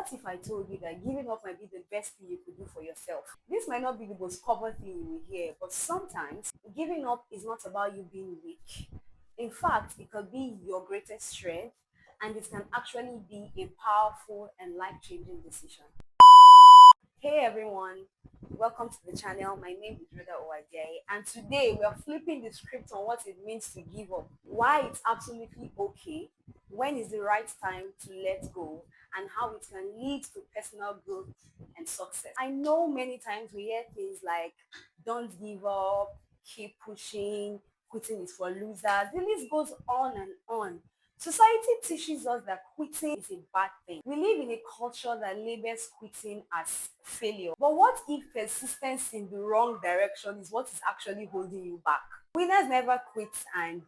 What if I told you that giving up might be the best thing you could do for yourself? This might not be the most common thing you will hear, but sometimes giving up is not about you being weak. In fact, it could be your greatest strength, and it can actually be a powerful and life-changing decision. Hey everyone, welcome to the channel. My name is Rhoda Owadiaye, and today we are flipping the script on what it means to give up, why it's absolutely okay, when is the right time to let go, and how it can lead to personal growth and success. I know many times we hear things like don't give up, keep pushing, quitting is for losers. The list goes on and on. Society teaches us that quitting is a bad thing. We live in a culture that labels quitting as failure. But what if persistence in the wrong direction is what is actually holding you back? Winners never quit and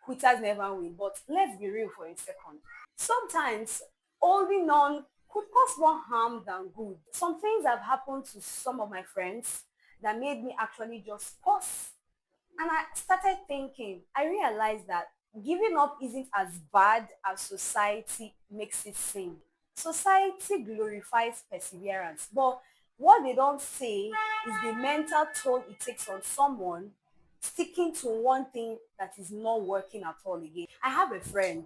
quitters never win. But let's be real for a second. Sometimes holding on could cause more harm than good. Some things have happened to some of my friends that made me actually just pause. And I started thinking, I realized that giving up isn't as bad as society makes it seem. Society glorifies perseverance, but what they don't say is the mental toll it takes on someone sticking to one thing that is not working at all again. I have a friend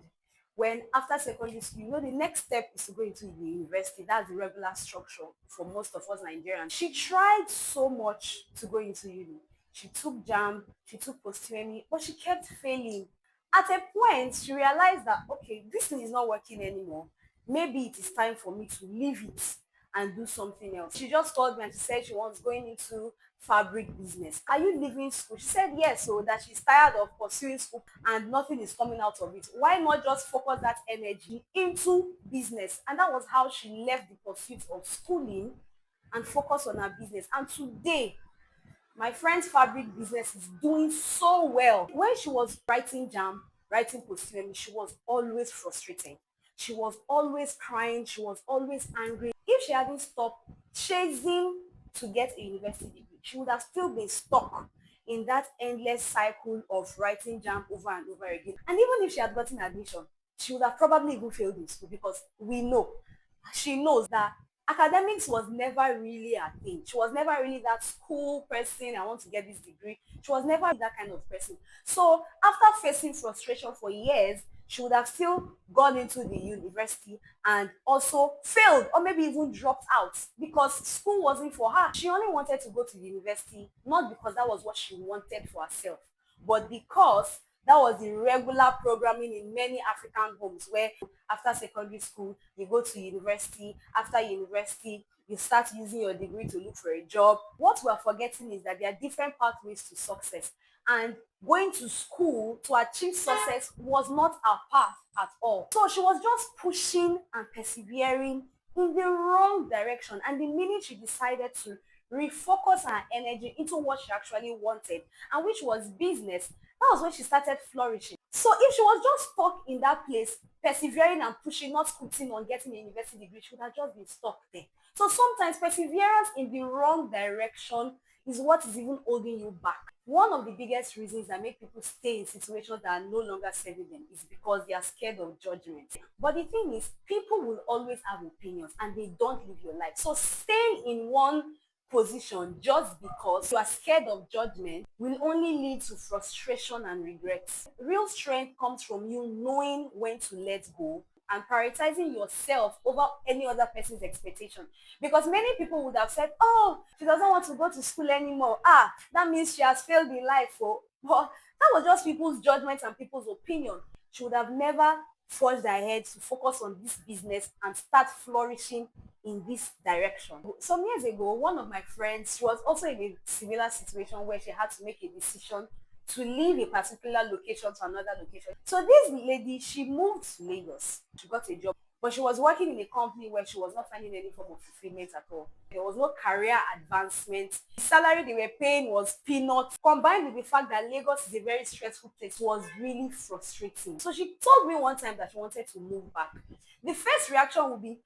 when after secondary school, the next step is to go into the university. That's the regular structure for most of us Nigerians. She tried so much to go into uni. She took JAM, she took post-uni, but she kept failing. At a point, she realized that, okay, this thing is not working anymore. Maybe it is time for me to leave it and do something else. She just called me and she said she was going into fabric business. Are you leaving school? She said yes, so that she's tired of pursuing school and nothing is coming out of it. Why not just focus that energy into business? And that was how she left the pursuit of schooling and focus on her business. And today, my friend's fabric business is doing so well. When she was writing JAM, writing post-UM, she was always frustrated. She was always crying. She was always angry. If she hadn't stopped chasing to get a university degree, she would have still been stuck in that endless cycle of writing JAM over and over again. And even if she had gotten admission, she would have probably even failed in school because she knows that academics was never really a thing. She was never really that school person. I want to get this degree. She was never that kind of person. So after facing frustration for years, she would have still gone into the university and also failed or maybe even dropped out because school wasn't for her. She only wanted to go to the university, not because that was what she wanted for herself, but because that was the regular programming in many African homes where after secondary school, you go to university. After university, you start using your degree to look for a job. What we are forgetting is that there are different pathways to success. And going to school to achieve success was not her path at all. So she was just pushing and persevering in the wrong direction. And the minute she decided to refocus her energy into what she actually wanted, and which was business, that was when she started flourishing. So if she was just stuck in that place, persevering and pushing, not quitting on getting a university degree, she would have just been stuck there. So sometimes perseverance in the wrong direction is what is even holding you back. One of the biggest reasons that make people stay in situations that are no longer serving them is because they are scared of judgment. But the thing is, people will always have opinions and they don't live your life. So staying in one position just because you are scared of judgment will only lead to frustration and regret. Real strength comes from you knowing when to let go and prioritizing yourself over any other person's expectation. Because many people would have said, oh, she doesn't want to go to school anymore. That means she has failed in life. But that was just people's judgment and people's opinion. She would have never forged ahead to focus on this business and start flourishing in this direction. Some years ago, one of my friends, she was also in a similar situation where she had to make a decision to leave a particular location to another location. So this lady, she moved to Lagos. She got a job, but she was working in a company where she was not finding any form of fulfillment at all. There was no career advancement. The salary they were paying was peanuts. Combined with the fact that Lagos is a very stressful place, was really frustrating. So she told me one time that she wanted to move back. The first reaction would be,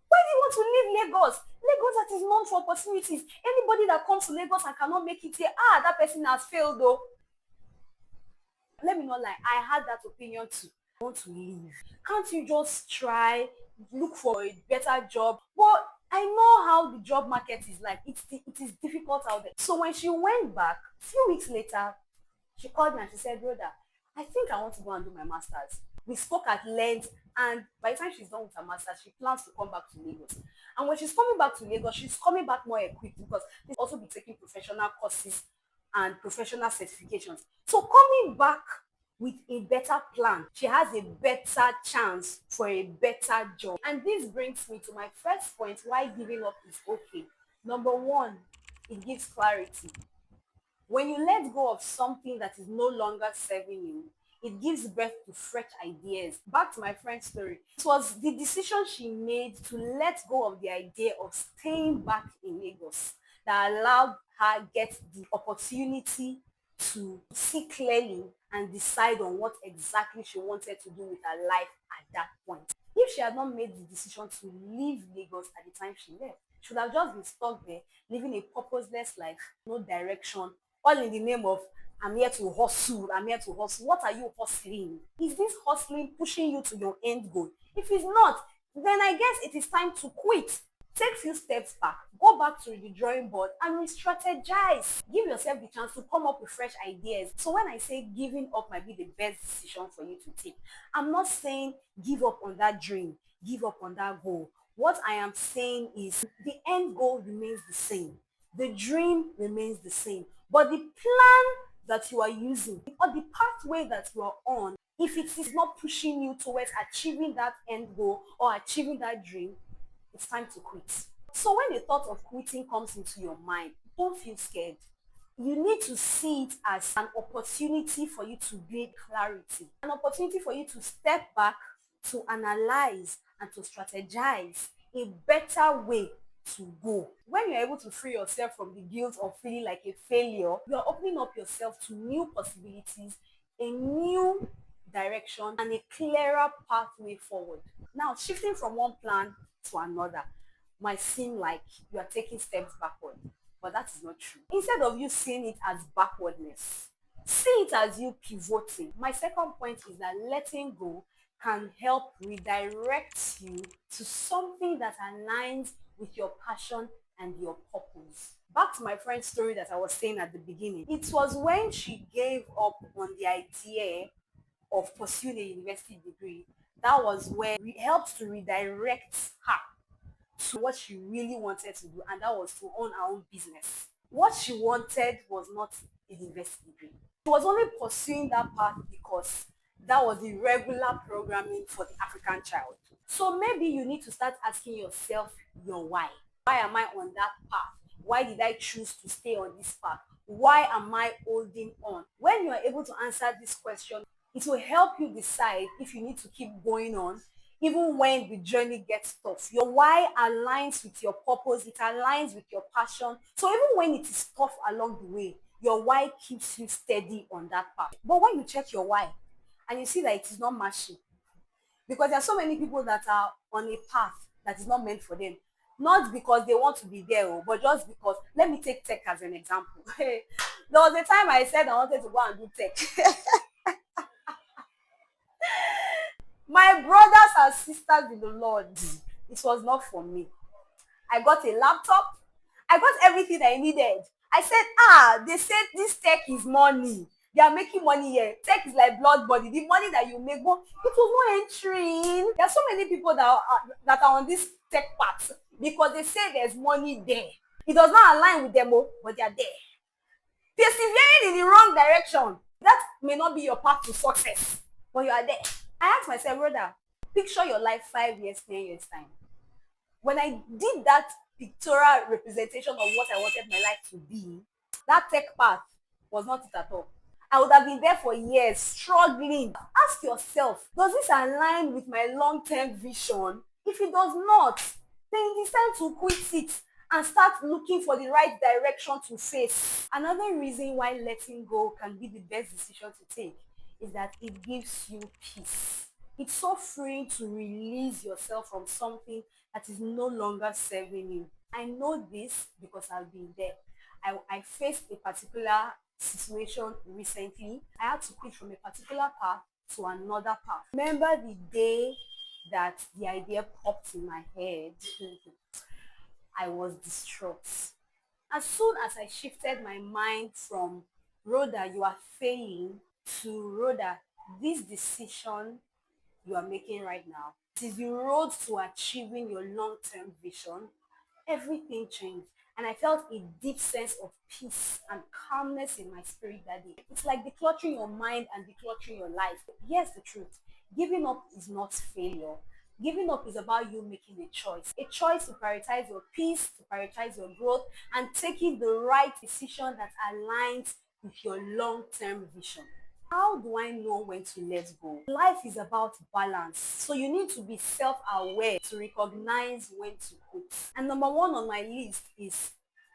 why do you want to leave Lagos? Lagos that is known for opportunities. Anybody that comes to Lagos and cannot make it here, that person has failed though. Let me not lie, I had that opinion too. I want to leave. Can't you just try look for a better job. But I know how the job market is like. It is difficult out there. So when she went back, a few weeks later, she called me and she said, "Brother, I think I want to go and do my master's." We spoke at length, and by the time she's done with her master's, she plans to come back to Lagos. And when she's coming back to Lagos, she's coming back more equipped because she's also be taking professional courses and professional certifications. So coming back with a better plan, she has a better chance for a better job. And this brings me to my first point why giving up is okay. Number one, it gives clarity. When you let go of something that is no longer serving you, it gives birth to fresh ideas. Back to my friend's story. It was the decision she made to let go of the idea of staying back in Lagos that allowed her get the opportunity to see clearly and decide on what exactly she wanted to do with her life at that point. If she had not made the decision to leave Lagos at the time she left, she would have just been stuck there, living a purposeless life, no direction, all in the name of I'm here to hustle, I'm here to hustle. What are you hustling? Is this hustling pushing you to your end goal? If it's not, then I guess it is time to quit. Take few steps back, go back to the drawing board and re-strategize. Give yourself the chance to come up with fresh ideas. So when I say giving up might be the best decision for you to take, I'm not saying give up on that dream, give up on that goal. What I am saying is the end goal remains the same. The dream remains the same. But the plan that you are using or the pathway that you are on, if it is not pushing you towards achieving that end goal or achieving that dream, it's time to quit. So when the thought of quitting comes into your mind, don't feel scared. You need to see it as an opportunity for you to gain clarity, an opportunity for you to step back, to analyze, and to strategize a better way to go. When you're able to free yourself from the guilt of feeling like a failure, you're opening up yourself to new possibilities, a new direction, and a clearer pathway forward. Now, shifting from one plan to another might seem like you are taking steps backward, but that is not true. Instead of you seeing it as backwardness, see it as you pivoting. My second point is that letting go can help redirect you to something that aligns with your passion and your purpose. Back to my friend's story that I was saying at the beginning. It was when she gave up on the idea of pursuing a university degree that was where it helped to redirect her to what she really wanted to do, and that was to own her own business. What she wanted was not a university degree. She was only pursuing that path because that was the regular programming for the African child. So maybe you need to start asking yourself your why. Why am I on that path? Why did I choose to stay on this path? Why am I holding on? When you are able to answer this question, it will help you decide if you need to keep going on even when the journey gets tough. Your why aligns with your purpose, it aligns with your passion. So even when it is tough along the way, your why keeps you steady on that path. But when you check your why and you see that it is not matching, because there are so many people that are on a path that is not meant for them, not because they want to be there, but just because. Let me take tech as an example. There was a time I said I wanted to go and do tech. My brothers and sisters in the Lord, it was not for me. I got a laptop. I got everything I needed. I said, they said this tech is money. They are making money here. Tech is like blood body. The money that you make, but it was not entering. There are so many people that are on this tech path because they say there's money there. It does not align with them, but they are there. Persevering in the wrong direction. That may not be your path to success, but you are there. I asked myself, brother, picture your life 5 years, 10 years time. When I did that pictorial representation of what I wanted my life to be, that tech path was not it at all. I would have been there for years, struggling. Ask yourself, does this align with my long-term vision? If it does not, then it is time to quit it and start looking for the right direction to face. Another reason why letting go can be the best decision to take is that it gives you peace. It's so freeing to release yourself from something that is no longer serving you. I know this because I've been there. I faced a particular situation recently. I had to quit from a particular path to another path. Remember the day that the idea popped in my head, I was distraught. As soon as I shifted my mind from Rhoda, you are failing, to Rhoda, this decision you are making right now, it is the road to achieving your long-term vision, everything changed. And I felt a deep sense of peace and calmness in my spirit that day. It's like decluttering your mind and decluttering your life. Here's the truth: giving up is not failure. Giving up is about you making a choice to prioritize your peace, to prioritize your growth, and taking the right decision that aligns with your long term vision. How do I know when to let go? Life is about balance. So you need to be self-aware to recognize when to quit. And number one on my list is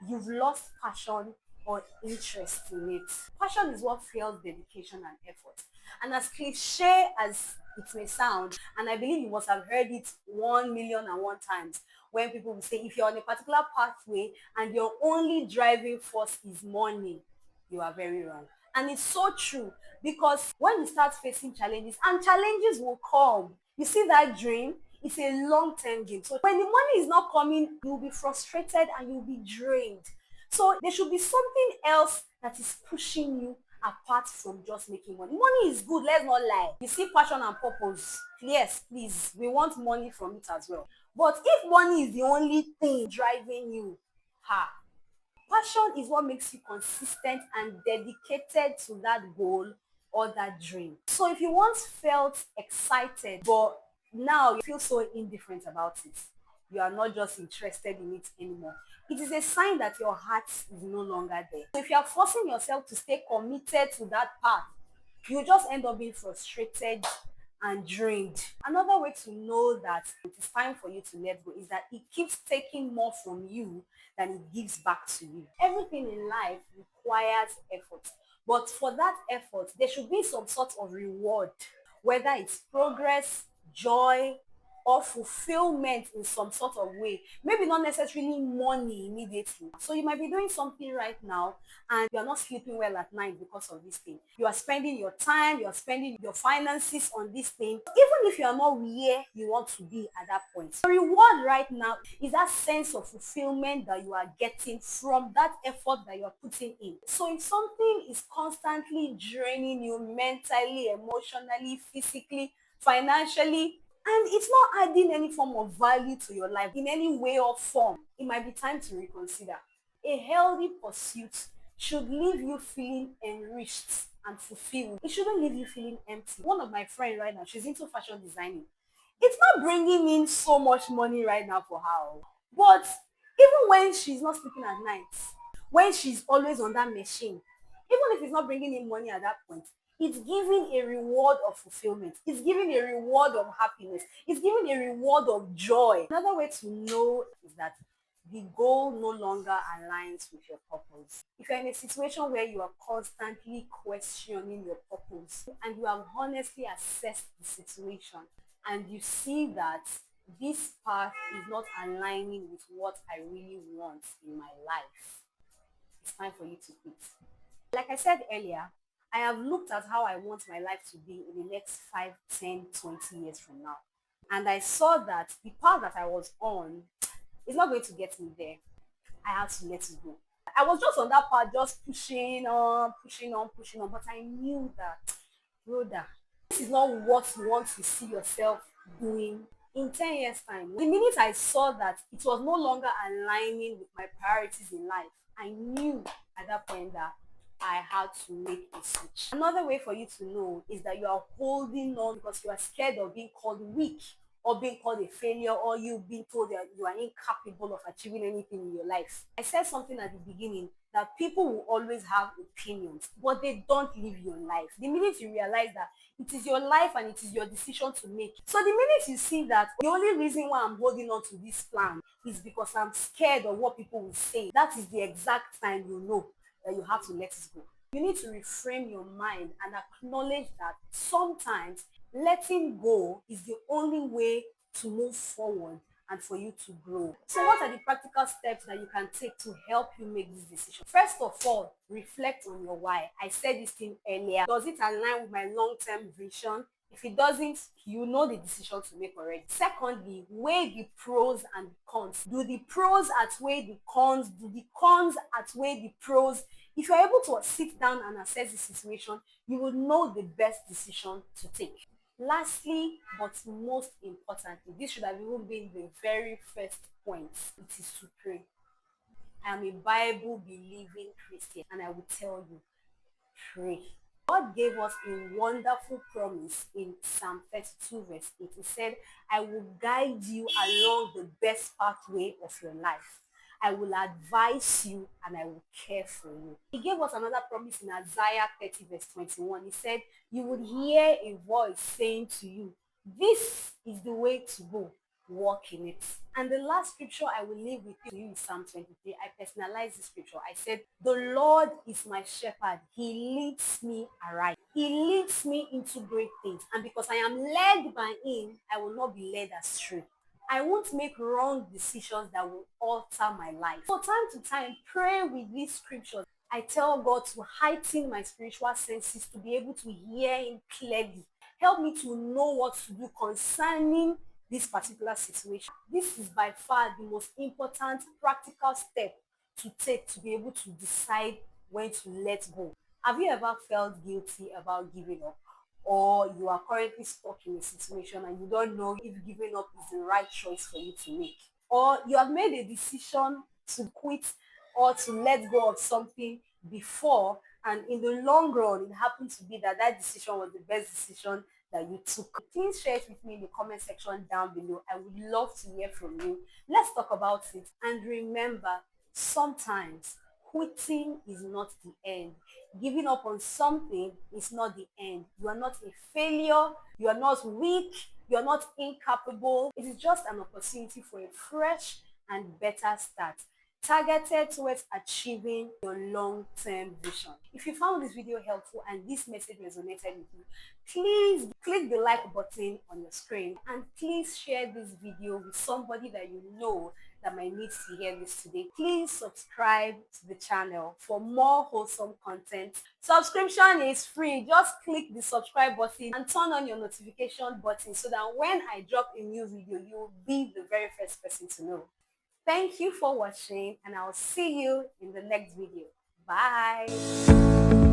you've lost passion or interest in it. Passion is what fuels dedication and effort. And as cliche as it may sound, and I believe you must have heard it 1,000,001 times, when people will say if you're on a particular pathway and your only driving force is money, you are very wrong. And it's so true, because when you start facing challenges, and challenges will come, you see that dream, it's a long-term game. So when the money is not coming, you'll be frustrated and you'll be drained. So there should be something else that is pushing you apart from just making money. Money is good, let's not lie. You see passion and purpose. Yes, please, we want money from it as well. But if money is the only thing driving you, ha, passion is what makes you consistent and dedicated to that goal or that dream. So if you once felt excited, but now you feel so indifferent about it, you are not just interested in it anymore, it is a sign that your heart is no longer there. So if you are forcing yourself to stay committed to that path, you just end up being frustrated and drained. Another way to know that it is time for you to let go is that it keeps taking more from you than it gives back to you. Everything in life requires effort, but for that effort, there should be some sort of reward, whether it's progress, joy, or fulfillment in some sort of way. Maybe not necessarily money immediately. So you might be doing something right now and you're not sleeping well at night because of this thing. You are spending your time, you are spending your finances on this thing, even if you are not where you want to be at that point. The reward right now is that sense of fulfillment that you are getting from that effort that you're putting in. So if something is constantly draining you mentally, emotionally, physically, financially, and it's not adding any form of value to your life in any way or form, it might be time to reconsider. A healthy pursuit should leave you feeling enriched and fulfilled. It shouldn't leave you feeling empty. One of my friends right now, she's into fashion designing. It's not bringing in so much money right now for her. But even when she's not sleeping at night, when she's always on that machine, even if it's not bringing in money at that point, it's giving a reward of fulfillment. It's giving a reward of happiness. It's giving a reward of joy. Another way to know is that the goal no longer aligns with your purpose. If you're in a situation where you are constantly questioning your purpose and you have honestly assessed the situation and you see that this path is not aligning with what I really want in my life, it's time for you to quit. Like I said earlier, I have looked at how I want my life to be in the next 5, 10, 20 years from now. And I saw that the path that I was on is not going to get me there. I had to let it go. I was just on that path, just pushing on, pushing on, pushing on. But I knew that, Rhoda, this is not what you want to see yourself doing in 10 years' time. The minute I saw that it was no longer aligning with my priorities in life, I knew at that point that I had to make a switch. Another way for you to know is that you are holding on because you are scared of being called weak or being called a failure, or you being told that you are incapable of achieving anything in your life. I said something at the beginning that people will always have opinions, but they don't live your life. The minute you realize that it is your life and it is your decision to make. So the minute you see that the only reason why I'm holding on to this plan is because I'm scared of what people will say, that is the exact time you know that you have to let it go. You need to reframe your mind and acknowledge that sometimes letting go is the only way to move forward and for you to grow. So what are the practical steps that you can take to help you make this decision? First of all, reflect on your why. I said this thing earlier. Does it align with my long-term vision? If it doesn't, you know the decision to make already. Secondly, weigh the pros and cons. Do the pros outweigh the cons? Do the cons outweigh the pros? If you're able to sit down and assess the situation, you will know the best decision to take. Lastly, but most importantly, this should have even been the very first point, it is to pray. I am a Bible believing Christian, and I will tell you, pray. God gave us a wonderful promise in Psalm 32 verse 8. He said, I will guide you along the best pathway of your life. I will advise you and I will care for you. He gave us another promise in Isaiah 30 verse 21. He said, you would hear a voice saying to you, this is the way to go. Walk in it. And the last scripture I will leave with you is Psalm 23. I personalized the scripture. I said, the Lord is my shepherd. He leads me aright. He leads me into great things. And because I am led by him, I will not be led astray. I won't make wrong decisions that will alter my life. So time to time, pray with these scriptures. I tell God to heighten my spiritual senses to be able to hear him clearly. Help me to know what to do concerning this particular situation. This is by far the most important practical step to take to be able to decide when to let go. Have you ever felt guilty about giving up? Or you are currently stuck in a situation and you don't know if giving up is the right choice for you to make? Or you have made a decision to quit or to let go of something before, and in the long run it happened to be that that decision was the best decision that you took. Please share it with me in the comment section down below. I would love to hear from you. Let's talk about it. And remember, sometimes quitting is not the end. Giving up on something is not the end. You are not a failure. You are not weak. You are not incapable. It is just an opportunity for a fresh and better start, targeted towards achieving your long-term vision. If you found this video helpful and this message resonated with you, please click the like button on your screen and please share this video with somebody that you know that might need to hear this today. Please subscribe to the channel for more wholesome content. Subscription is free. Just click the subscribe button and turn on your notification button so that when I drop a new video, you will be the very first person to know. Thank you for watching and I'll see you in the next video. Bye.